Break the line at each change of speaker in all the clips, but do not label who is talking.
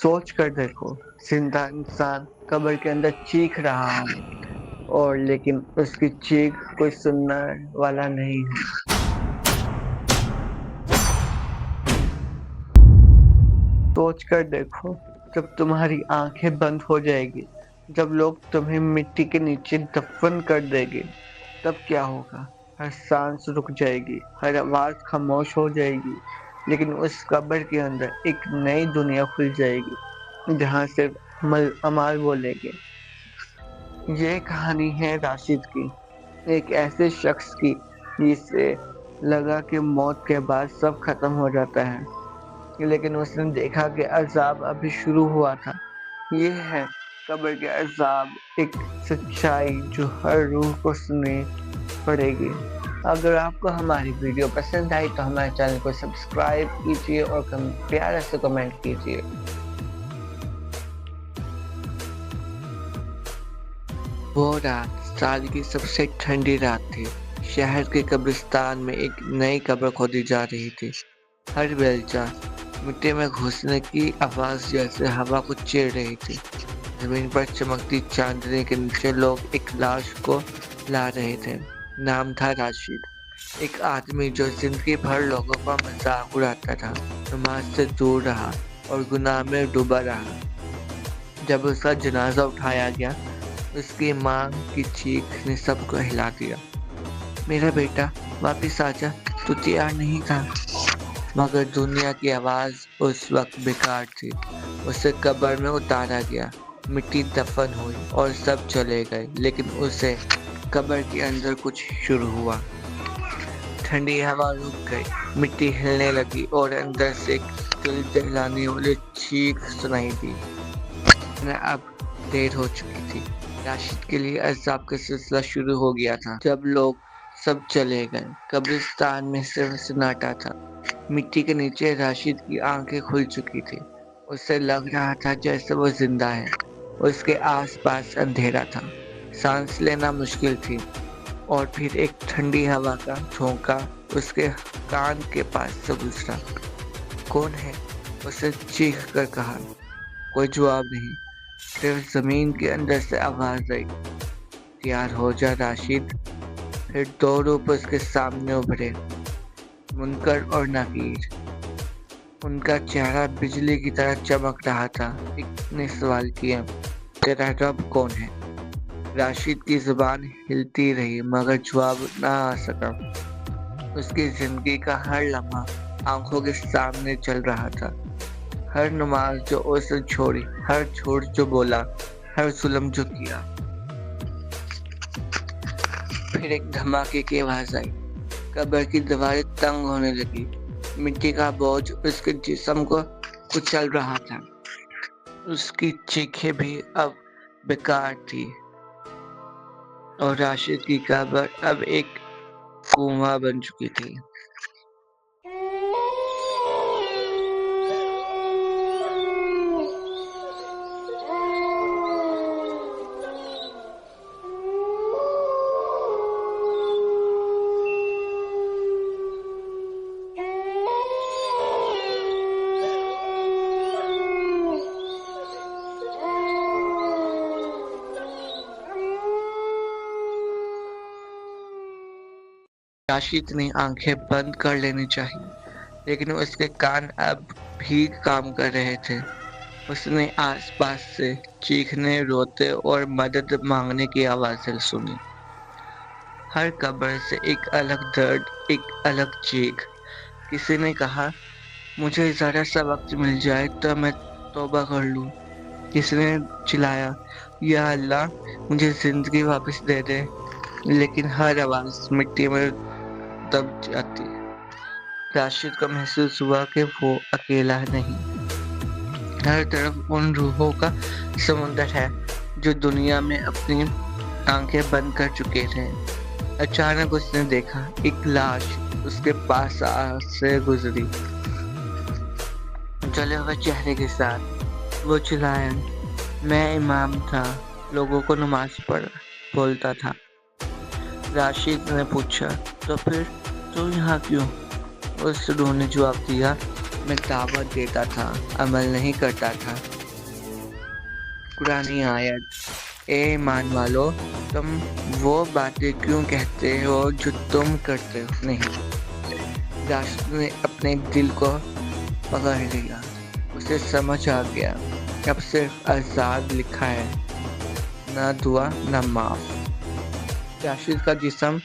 सोच कर देखो, जिंदा इंसान कब्र के अंदर चीख रहा है और लेकिन उसकी चीख कोई सुनने वाला नहीं है। सोच कर देखो, जब तुम्हारी आंखें बंद हो जाएगी, जब लोग तुम्हें मिट्टी के नीचे दफन कर देंगे, तब क्या होगा? हर सांस रुक जाएगी, हर आवाज खामोश हो जाएगी, लेकिन उस कब्र के अंदर एक नई दुनिया खुल जाएगी जहाँ सिर्फ अमाल बोलेंगे। ये कहानी है राशिद की, एक ऐसे शख्स की जिसे लगा कि मौत के बाद सब खत्म हो जाता है, लेकिन उसने देखा कि अजाब अभी शुरू हुआ था। ये है कब्र के अजाब, एक सच्चाई जो हर रूह को सुननी पड़ेगी। अगर आपको हमारी वीडियो पसंद आई तो हमारे चैनल को सब्सक्राइब कीजिए और प्यारे से कमेंट कीजिए। वो रात साल की सबसे ठंडी रात थी। शहर के कब्रिस्तान में एक नई कब्र खोदी जा रही थी। हर बेलचा मिट्टी में घुसने की आवाज जैसे हवा को चीर रही थी। जमीन पर चमकती चांदनी के नीचे लोग एक लाश को ला रहे थे। नाम था राशिद, एक आदमी जो जिंदगी भर लोगों का मजाक उड़ाता था, नमाज से दूर रहा और गुनाह में डूबा रहा। जब उसका जनाजा उठाया गया, उसकी मां की चीख ने सबको हिला दिया। मेरा बेटा वापिस आजा, तू तैयार नहीं था। मगर दुनिया की आवाज उस वक्त बेकार थी। उसे कब्र में उतारा गया, मिट्टी दफन हुई और सब चले गए, लेकिन उसे कब्र के अंदर कुछ शुरू हुआ। ठंडी हवा रुक गई, मिट्टी हिलने लगी और अंदर से एक दिल दहलाने वाली चीख सुनाई दी। अब देर हो चुकी थी। राशिद के लिए अज़ाब का सिलसिला शुरू हो गया था। जब लोग सब चले गए, कब्रिस्तान में सिर्फ सन्नाटा था। मिट्टी के नीचे राशिद की आंखें खुल चुकी थी। उसे लग रहा था जैसे वो जिंदा है। उसके आसपास अंधेरा था, सांस लेना मुश्किल थी। और फिर एक ठंडी हवा का झोंका उसके कान के पास से गुजरा। कौन है? उसे चीख कर कहा। कोई जवाब नहीं, सिर्फ जमीन के अंदर से आवाज आई, तैयार हो जा राशिद। फिर दो रूप उसके सामने उभरे, मुनकर और नकीर। उनका चेहरा बिजली की तरह चमक रहा था। एक ने सवाल किया, तेरा रब कौन है? राशिद की जुबान हिलती रही मगर जवाब ना आ सका। उसकी जिंदगी का हर लम्हा आंखों के सामने चल रहा था। हर नमाज जो उसने छोड़ी, हर झूठ जो बोला, हर जुल्म जो किया। फिर एक धमाके की आवाज आई, कब्र की दीवारें तंग होने लगी, मिट्टी का बोझ उसके जिस्म को कुचल रहा था। उसकी चीखें भी अब बेकार थी और राशिद की कब्र अब एक कुआं बन चुकी थी। राशिद ने आंखें बंद कर लेनी चाहिए, लेकिन उसके कान अब भी काम कर रहे थे। उसने आसपास से चीखने, रोते और मदद मांगने की आवाजें सुनी। हर कब्र से एक अलग दर्द, एक अलग चीख। किसी ने कहा, मुझे जरा सा वक्त मिल जाए तो मैं तौबा कर लूं। किसी ने चिल्लाया, या अल्लाह मुझे जिंदगी वापस दे दे। लेकिन हर आवाज मिट्टी में दब जाती। राशिद को महसूस हुआ कि वो अकेला नहीं। हर तरफ उन रूहों का समुंदर है जो दुनिया में अपनी आंखें बंद कर चुके थे। अचानक उसने देखा एक लाश उसके पास से गुजरी, जले हुए चेहरे के साथ। वो चिल्लाया, मैं इमाम था, लोगों को नमाज पढ़ बोलता था। राशिद ने पूछा, तो फिर तू यहाँ क्यों? उस रूह ने जवाब दिया, मैं दावत देता था, अमल नहीं करता था। पुरानी आयत, ए ईमान वालो, तुम वो बातें क्यों कहते हो जो तुम करते हो नहीं। राशिद ने अपने दिल को पकड़ लिया। उसे समझ आ गया अब सिर्फ आजाद लिखा है, न दुआ न माफ। राशिद का जिस्म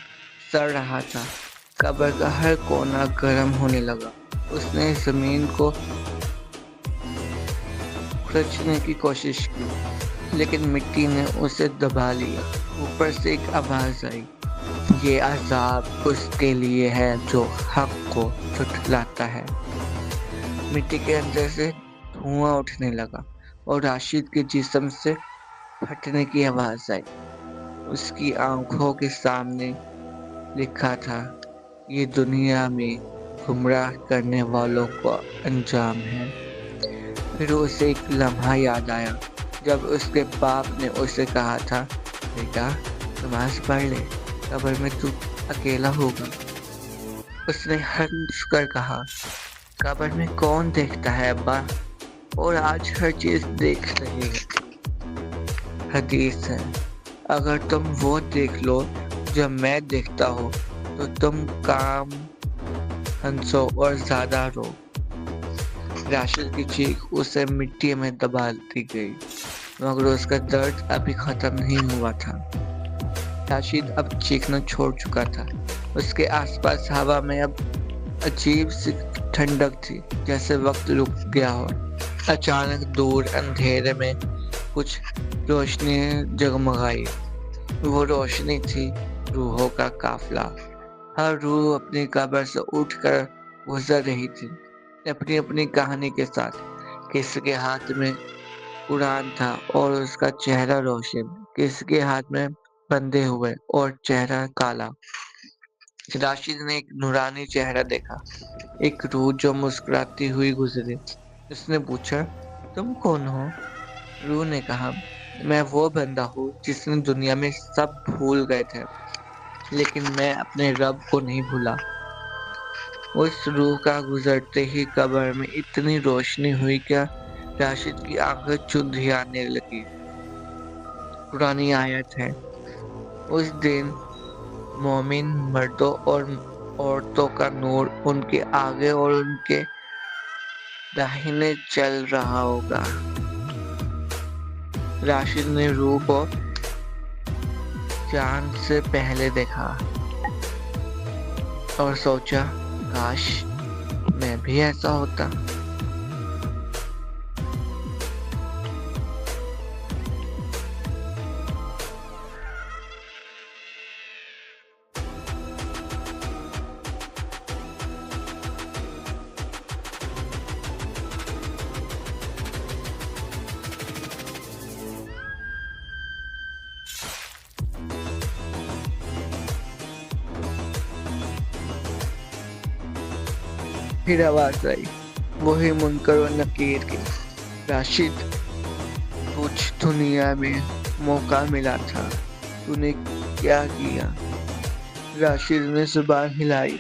सड़ रहा था। कब्र का हर कोना गर्म होने लगा। उसने जमीन को खुरचने की कोशिश की, लेकिन मिट्टी ने उसे दबा लिया। ऊपर से एक आवाज आई, ये अजाब उसके लिए है जो हक को झुठलाता है। मिट्टी के अंदर से धुआं उठने लगा और राशिद के जिस्म से फटने की आवाज आई। उसकी आंखों के सामने लिखा था, ये दुनिया में गुमराह करने वालों का अंजाम है। फिर उसे एक लम्हा याद आया जब उसके बाप ने उसे कहा था, बेटा नमाज पढ़ ले, कब्र में तू अकेला होगा। उसने हंस कर कहा, कब्र में कौन देखता है अब्बा, और आज हर चीज देख रही है। हदीस है, अगर तुम वो देख लो जो मैं देखता हूँ तो तुम काम हंसो और ज्यादा रो। राशिद की चीख उसे मिट्टी में दबा दी गई, मगर उसका दर्द अभी खत्म नहीं हुआ था। राशिद अब चीखना छोड़ चुका था। उसके आसपास हवा में अब अजीब सी ठंडक थी, जैसे वक्त रुक गया हो। अचानक दूर अंधेरे में कुछ रोशनी जगमगाई। वो रोशनी थी रूहों का काफिला। हर रूह अपनी कब्र से उठकर गुजर रही थी, अपनी अपनी कहानी के साथ। किसी के हाथ में कुरान था और उसका चेहरा रोशन, किसी के हाथ में बंधे हुए और चेहरा काला। राशिद ने एक नूरानी चेहरा देखा, एक रूह जो मुस्कुराती हुई गुजरी। उसने पूछा, तुम कौन हो? रूह ने कहा, मैं वो बंदा हूँ जिसने दुनिया में सब भूल गए थे, लेकिन मैं अपने रब को नहीं भूला। उस रूह का गुजरते ही कब्र में इतनी रोशनी हुई क्या राशिद की आंखें चुंधियाने लगी। पुरानी आयत है, उस दिन मोमिन मर्दों और औरतों का नूर उनके आगे और उनके दाहिने चल रहा होगा। राशिद ने रूह को चांद से पहले देखा और सोचा, काश मैं भी ऐसा होता। फिर आवाज आई, वही मुनकर और नकीर की, राशिद कुछ दुनिया में मौका मिला था, तूने क्या किया? राशिद ने जुबान हिलाई,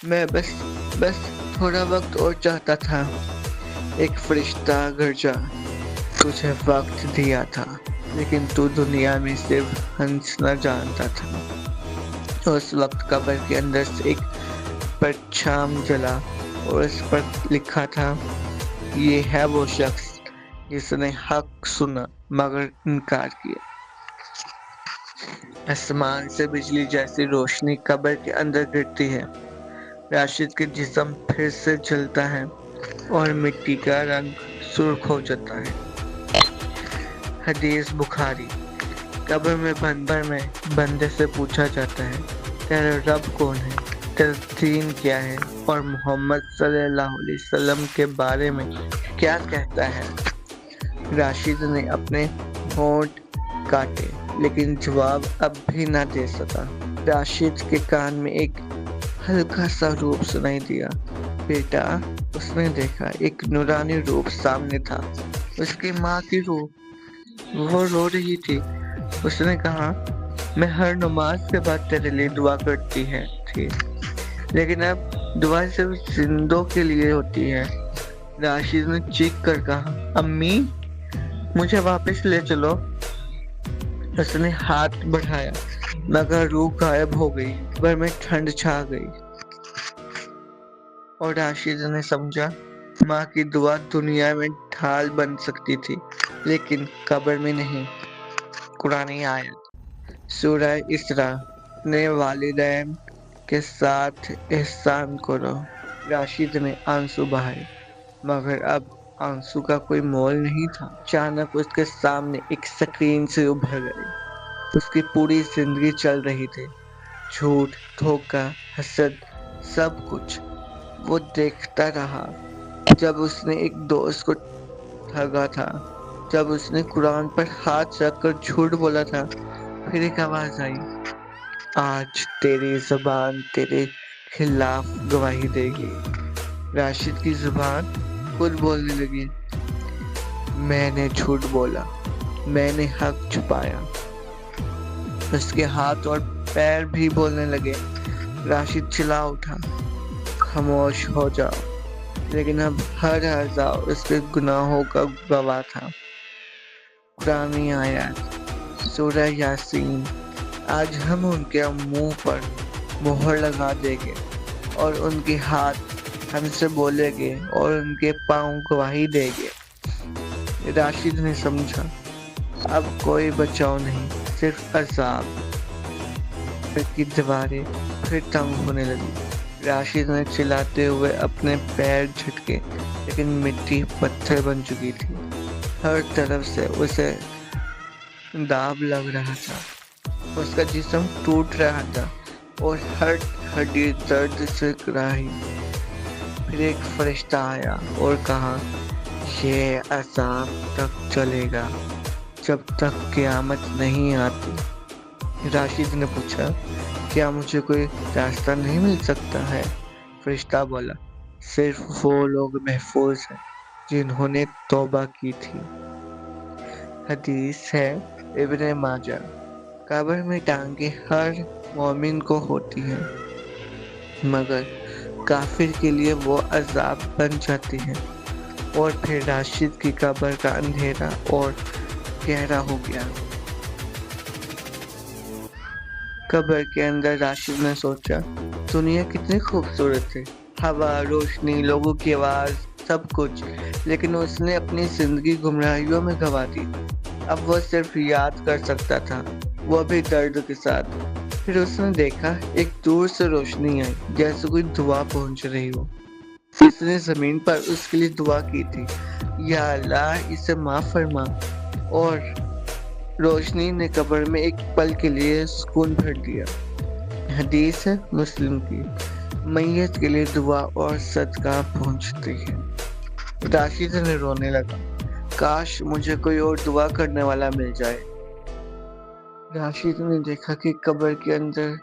मैं बस थोड़ा वक्त और चाहता था। एक फरिश्ता गरजा, तुझे वक्त दिया था, लेकिन तू दुनिया में सिर्फ हंसना जानता था। उस वक्त कब्र के अंदर से एक परछाम जला और इस पर लिखा था, ये है वो शख्स जिसने हक सुना मगर इनकार किया। आसमान से बिजली जैसी रोशनी कब्र के अंदर गिरती है। राशिद के जिस्म फिर से जलता है और मिट्टी का रंग सुर्ख हो जाता है। हदीस बुखारी, कब्र में बंदे से पूछा जाता है, तेरा रब कौन है, तेरा दीन क्या है और मोहम्मद सल्लल्लाहु अलैहि वसल्लम के बारे में क्या कहता है। राशिद ने अपने होंठ काटे, लेकिन जवाब अब भी न दे सका। राशिद के कान में एक हल्का सा रूप सुनाई दिया, बेटा। उसने देखा, एक नूरानी रूप सामने था, उसकी माँ की रूह। वो रो रही थी। उसने कहा, मैं हर नमाज के बाद तेरे लिए दुआ करती थी, लेकिन अब दुआ सिर्फ जिंदों के लिए होती है। राशिद ने चीख कर कहा, अम्मी। मुझे वापस ले चलो। उसने हाथ बढ़ाया मगर रूह गायब हो गई। कब्र में ठंड छा गई और राशिद ने समझा माँ की दुआ दुनिया में ढाल बन सकती थी लेकिन कब्र में नहीं। कुरानी आयत सूरह इसरा ने वालिदैन के साथ एहसान करो। राशिद ने आंसू बहाए मगर अब आंसू का कोई मोल नहीं था। अचानक उसके सामने एक स्क्रीन से उभर गई। उसकी पूरी जिंदगी चल रही थी, झूठ, धोखा, हसद, सब कुछ। वो देखता रहा जब उसने एक दोस्त को ठगा था, जब उसने कुरान पर हाथ रखकर झूठ बोला था। फिर एक आवाज आई, आज तेरी जुबान तेरे खिलाफ गवाही देगी। राशिद की जुबान खुद बोलने लगी, मैंने झूठ बोला, मैंने हक छुपाया। उसके हाथ और पैर भी बोलने लगे। राशिद चिल्ला उठा, खामोश हो जाओ। लेकिन अब हर हर्जा उसके गुनाहों का गवाह था। कुरानी आयत सूरह यासीन, आज हम उनके मुंह पर मोहर लगा देंगे और उनके हाथ हमसे बोलेंगे और उनके पांव गवाही देंगे। राशिद ने समझा अब कोई बचाव नहीं, सिर्फ अजाब। की दीवारें फिर तंग होने लगी। राशिद ने चिल्लाते हुए अपने पैर झटके लेकिन मिट्टी पत्थर बन चुकी थी। हर तरफ से उसे दाब लग रहा था। उसका जिस्म टूट रहा था और हर हड्डी दर्द से कराही। फिर एक फरिश्ता आया और कहा, ये अजाब तक चलेगा जब तक क़यामत नहीं आती। राशिद ने पूछा, क्या मुझे कोई रास्ता नहीं मिल सकता है? फरिश्ता बोला, सिर्फ वो लोग महफूज हैं जिन्होंने तौबा की थी। हदीस है इब्ने माजा, कब्र में टांगे हर मोमिन को होती हैं मगर काफिर के लिए वो अजाब बन जाती हैं। और फिर राशिद की कब्र का अंधेरा और गहरा हो गया। कब्र के अंदर राशिद ने सोचा, दुनिया कितनी खूबसूरत है, हवा, रोशनी, लोगों की आवाज, सब कुछ, लेकिन उसने अपनी जिंदगी गुमराहियों में गंवा दी। अब वो सिर्फ याद कर सकता था, वो भी दर्द के साथ। फिर उसने देखा एक दूर से रोशनी आई, जैसे कोई दुआ पहुंच रही हो। उसने जमीन पर उसके लिए दुआ की थी, या अल्लाह इसे माफ फरमा। और रोशनी ने कब्र में एक पल के लिए सुकून भर दिया। हदीस है मुस्लिम की, मैयत के लिए दुआ और सदका पहुंचती है। राशिद ने रोने लगा, काश मुझे कोई और दुआ करने वाला मिल जाए। राशिद ने देखा कि कब्र के अंदर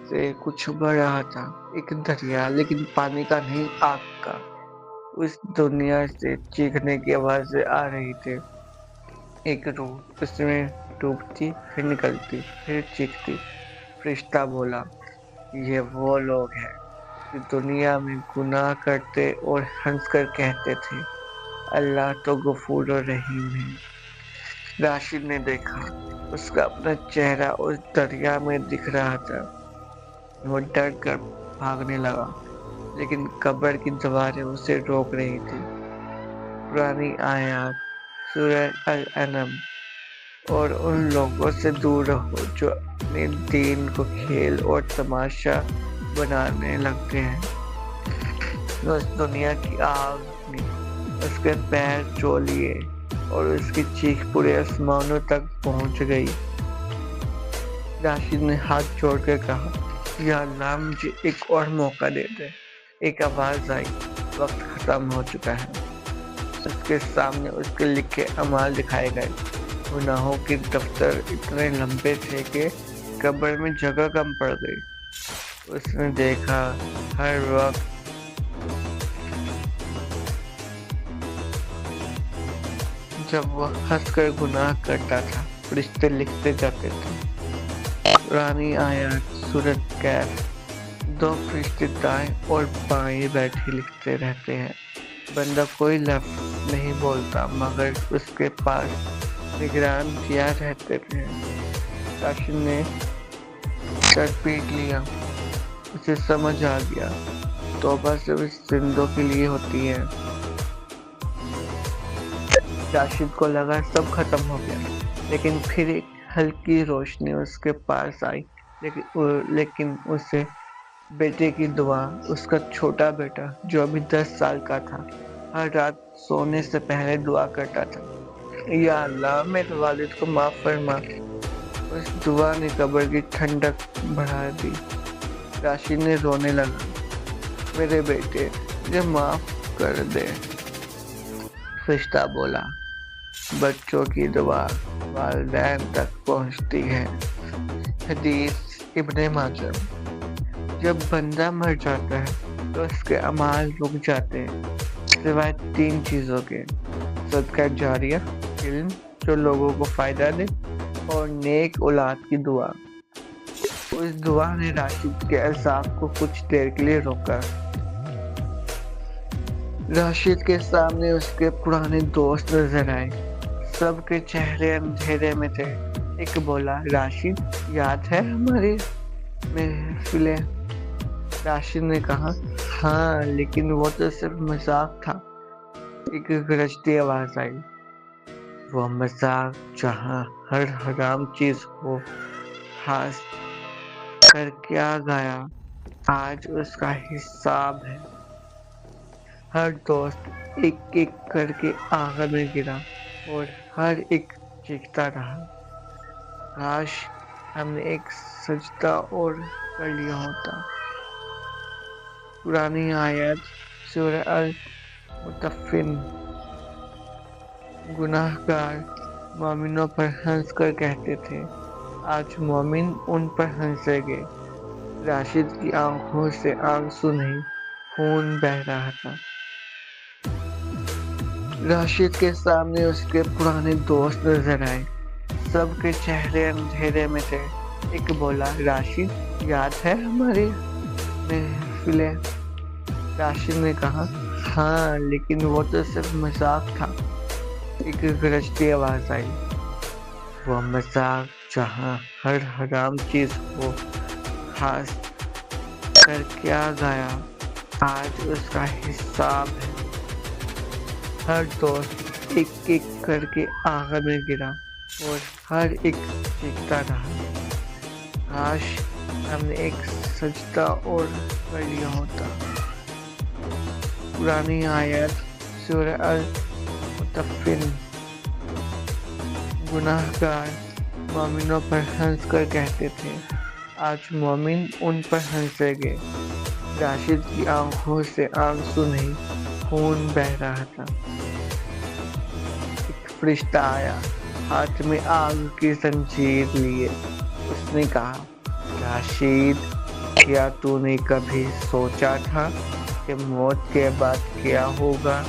से कुछ उभर रहा था, एक दरिया, लेकिन पानी का नहीं, आग का। उस दुनिया से चीखने की आवाजें आ रही थी। एक रूह उसमें डूबती, फिर निकलती, फिर चीखती। फरिश्ता बोला, ये वो लोग हैं जो दुनिया में गुनाह करते और हंसकर कहते थे, अल्लाह तो गफूर और रहीम है। राशिद ने देखा उसका अपना चेहरा उस दरिया में दिख रहा था। वो डर कर भागने लगा, लेकिन कब्र की दीवारें उसे रोक रही थी। पुरानी आयत सूरह अल-अनम, और उन लोगों से दूर रहो जो अपने दीन को खेल और तमाशा बनाने लगते हैं। उस दुनिया की आग ने उसके पैर चो लिए और उसकी चीख पूरे आसमानों तक पहुंच गई। राशिद ने हाथ जोड़कर कहा, या अल्लाह मुझे एक और मौका दे दे। एक आवाज आई, वक्त खत्म हो चुका है। उसके सामने उसके लिखे अमाल दिखाए गए। गुनाहों के दफ्तर इतने लंबे थे कि कब्र में जगह कम पड़ गई। उसने देखा हर वक्त जब वह हंसकर गुनाह करता था, फरिश्ते लिखते जाते थे। पुरानी आयत सूरत कैफ, दो फरिश्ते दाएं और बाएं बैठे लिखते रहते हैं। बंदा कोई लफ्ज نہیں بولتا مگر اس کے پاس نگران کیا رہتے تھے۔ راشد نے سر پیٹ لیا، اسے سمجھ آ گیا توبہ صرف زندوں کے لیے ہوتی ہے۔ راشد کو لگا سب ختم ہو گیا، لیکن پھر ایک ہلکی روشنی اس کے پاس آئی، لیکن اسے بیٹے کی دعا۔ اس کا چھوٹا بیٹا جو ابھی 10 سال کا تھا ہر رات سونے سے پہلے دعا کرتا تھا، یا اللہ میرے والد کو معاف فرما۔ اس دعا نے قبر کی ٹھنڈک بڑھا دی۔ راشد نے رونے لگا، میرے بیٹے مجھے معاف کر دے۔ فرشتہ بولا، بچوں کی دعا والدین تک پہنچتی ہے۔ حدیث ابن ماجہ۔ جب بندہ مر جاتا ہے تو اس کے اعمال رک جاتے ہیں سوائے 3 چیزوں کے: صدقہ جاریہ، علم جو لوگوں کو فائدہ دے، اور نیک اولاد کی دعا۔ اس دعا نے راشد کے عذاب کو کچھ دیر کے لیے روکا۔ راشد کے سامنے اس کے پرانے دوست نظر آئے، سب کے چہرے اندھیرے میں تھے۔ ایک بولا، راشد یاد ہے ہماری محفلیں؟ راشد نے کہا، ہاں لیکن وہ تو صرف مذاق تھا۔ ایک گرجتی آواز آئی، وہ مذاق جہاں ہر حرام چیز ہو ہاس کر کیا گیا، آج اس کا حساب ہے۔ ہر دوست ایک ایک کر کے آگ میں گرا اور ہر ایک چیختا رہا، کاش ہم نے ایک سجدہ اور کر لیا ہوتا۔ پرانی آیت سورہ المطففین۔ گناہ گار مومنوں پر ہنس کر کہتے تھے، آج مومن ان پر ہنسیں گے۔ راشد کی آنکھوں سے آنسو نہیں، خون بہہ رہا تھا۔ راشد کے سامنے اس کے پرانے دوست نظر آئے، سب کے چہرے اندھیرے میں تھے۔ ایک بولا، راشد یاد ہے ہماری محفلیں؟ راشد نے کہا، ہاں لیکن وہ تو صرف مذاق تھا۔ ایک گرجتی آواز آئی، وہ مذاق جہاں ہر حرام چیز ہو ہاس کر کیا گیا، آج اس کا حساب ہے۔ ہر دوست ایک ایک کر کے آگ میں گرا اور ہر ایک چیختا رہا، کاش ہم نے ایک سجدہ اور کر لیا ہوتا۔ پرانی آیت سورہ المطففین۔ گناہ گار مومنوں پر ہنس کر کہتے تھے، آج مومن ان پر ہنسیں گے۔ راشد کی آنکھوں سے آنسو نہیں، خون بہہ رہا تھا۔ ایک فرشتہ آیا، ہاتھ میں آگ کی زنجیر لیے۔ اس نے کہا، راشد کیا تو نے کبھی سوچا تھا کہ موت کے بعد کیا ہوگا؟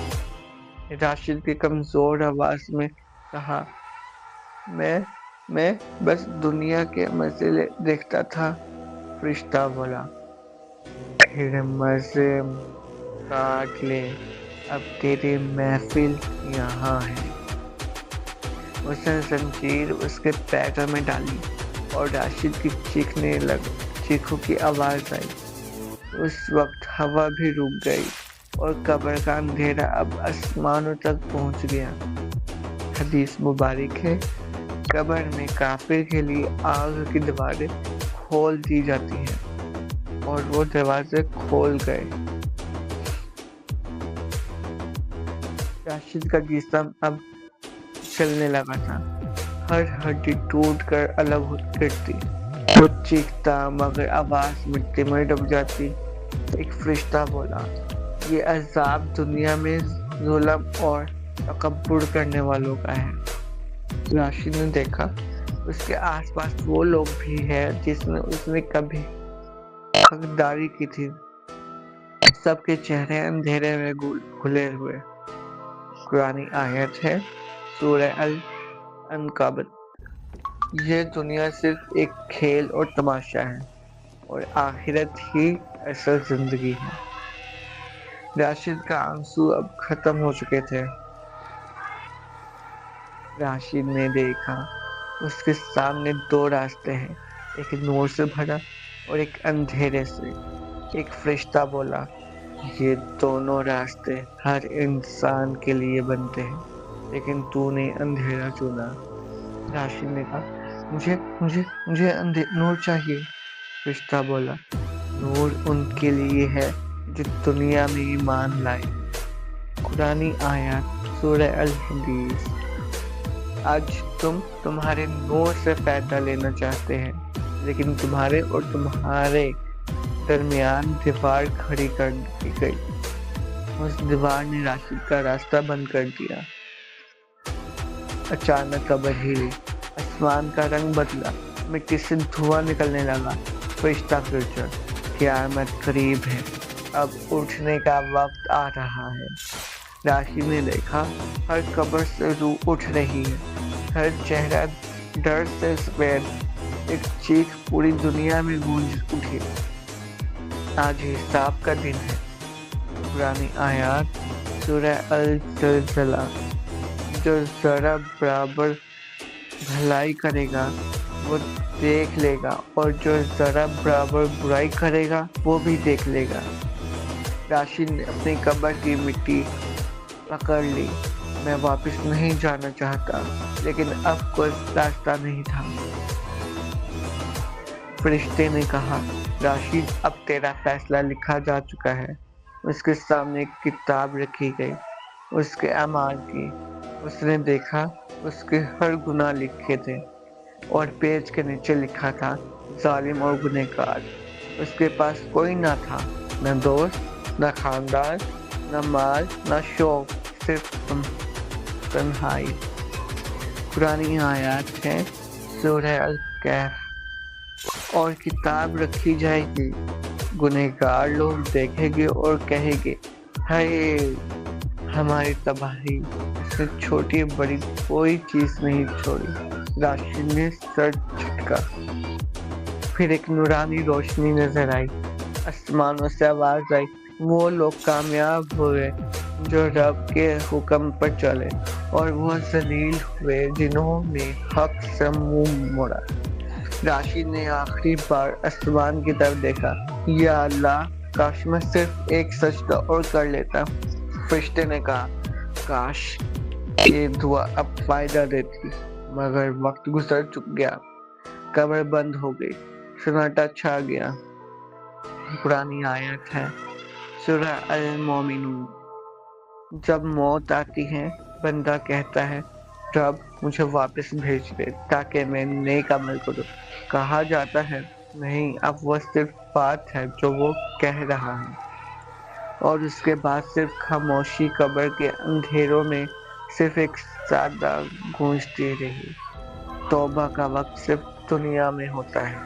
راشد کی کمزور آواز میں کہا، میں بس دنیا کے مزے دیکھتا تھا۔ فرشتہ بولا، پھر مزے کاٹ لے، اب تیری محفل یہاں ہے۔ اس نے زنجیر اس کے پیروں میں ڈالی اور راشد کی چیخوں کی آواز آئی۔ اس وقت ہوا بھی رک گئی اور قبر کا اندھیرا اب آسمانوں تک پہنچ گیا۔ حدیث مبارک ہے، قبر میں کافر کے لیے آگ کی دیواریں کھول دی جاتی ہیں، اور وہ دروازے کھول گئے۔ راشد کا جسم اب چلنے لگا تھا، ہر ہڈی ٹوٹ کر الگ گرتی۔ وہ چیختا مگر آواز مٹی میں ڈب جاتی۔ ایک فرشتہ بولا، یہ عذاب دنیا میں ظلم اور تکبر کرنے والوں کا ہے۔ راشد نے دیکھا اس کے آس پاس وہ لوگ بھی ہیں جس نے اس نے کبھی حقداری کی تھی۔ سب کے چہرے اندھیرے میں گھلے ہوئے۔ قرآنی آیت ہے سورہ العنکبوت۔ یہ دنیا صرف ایک کھیل اور تماشا ہے، اور آخرت ہی اصل زندگی ہے۔ راشد کا آنسو اب ختم ہو چکے تھے۔ راشد نے دیکھا اس کے سامنے دو راستے ہیں، ایک نور سے بھرا اور ایک اندھیرے سے۔ ایک فرشتہ بولا، یہ دونوں راستے ہر انسان کے لیے بنتے ہیں، لیکن تو نے اندھیرا چنا۔ راشد نے کہا، مجھے نور چاہیے۔ فرشتہ بولا، نور ان کے لیے ہے جو دنیا میں ایمان لائے۔ قرآنی آیات سورہ الحدیث۔ آج تمہارے نور سے فائدہ لینا چاہتے ہیں، لیکن تمہارے اور تمہارے درمیان دیوار کھڑی کر دی گئی۔ اس دیوار نے راشد کا راستہ بند کر دیا۔ اچانک قبر ہلی، آسمان کا رنگ بدلا، مٹی سے دھواں نکلنے لگا۔ فرشتہ پھر چڑھ، قیامت قریب ہے، اب اٹھنے کا وقت آ رہا ہے۔ راشد نے دیکھا ہر قبر سے روح اٹھ رہی ہے، ہر چہرہ ڈر سے سفید، ایک چیخ پوری دنیا میں گونج اٹھی، آج حساب کا دن ہے۔ قرآنی آیات سورہ الزلزلہ۔ جو ذرا برابر بھلائی کرے گا وہ دیکھ لے گا، اور جو ذرا برابر برائی کرے گا وہ بھی دیکھ لے گا۔ راشد نے اپنی قبر کی مٹی پکڑ لی۔ میں واپس نہیں جانا چاہتا، لیکن اب کوئی راستہ نہیں تھا۔ فرشتے نے کہا، راشد، اب تیرا فیصلہ لکھا جا چکا ہے۔ اس کے سامنے ایک کتاب رکھی گئی، اس کے اعمال کی۔ اس نے دیکھا اس کے ہر گناہ لکھے تھے، اور پیج کے نیچے لکھا تھا، ظالم اور گنہگار۔ اس کے پاس کوئی نہ تھا، نہ دوست، نہ خاندان، نہ مال، نہ شوق، صرف تنہائی۔ قرآنی آیات ہے سورہ الکہف۔ اور کتاب رکھی جائے گی، گنہگار لوگ دیکھیں گے اور کہیں گے، ہائے ہماری تباہی، اس نے چھوٹی بڑی کوئی چیز نہیں چھوڑی۔ راشد نے سر جھٹکا۔ پھر ایک نورانی روشنی نظر آئی، آسمانوں سے آواز آئی، وہ لوگ کامیاب ہوئے جو رب کے حکم پر چلے، اور وہ ذلیل ہوئے جنہوں نے حق سے منہ موڑا۔ راشد نے آخری بار آسمان کی طرف دیکھا، یا اللہ، کاش میں صرف ایک سجدہ اور کر لیتا۔ فرشتے نے کہا، کاش یہ دعا اب فائدہ دیتی، مگر وقت گزر چک گیا۔ قبر بند ہو گئی، سناٹا چھا گیا۔ پرانی آیت ہے سورہ المومنون۔ جب موت آتی ہے، بندہ کہتا ہے، رب مجھے واپس بھیج دے تاکہ میں نیک عمل کروں۔ کہا جاتا ہے، نہیں، اب وہ صرف بات ہے جو وہ کہہ رہا ہے۔ اور اس کے بعد صرف خاموشی قبر کے اندھیروں میں صرف ایک سادہ گونجتی رہی، توبہ کا وقت صرف دنیا میں ہوتا ہے۔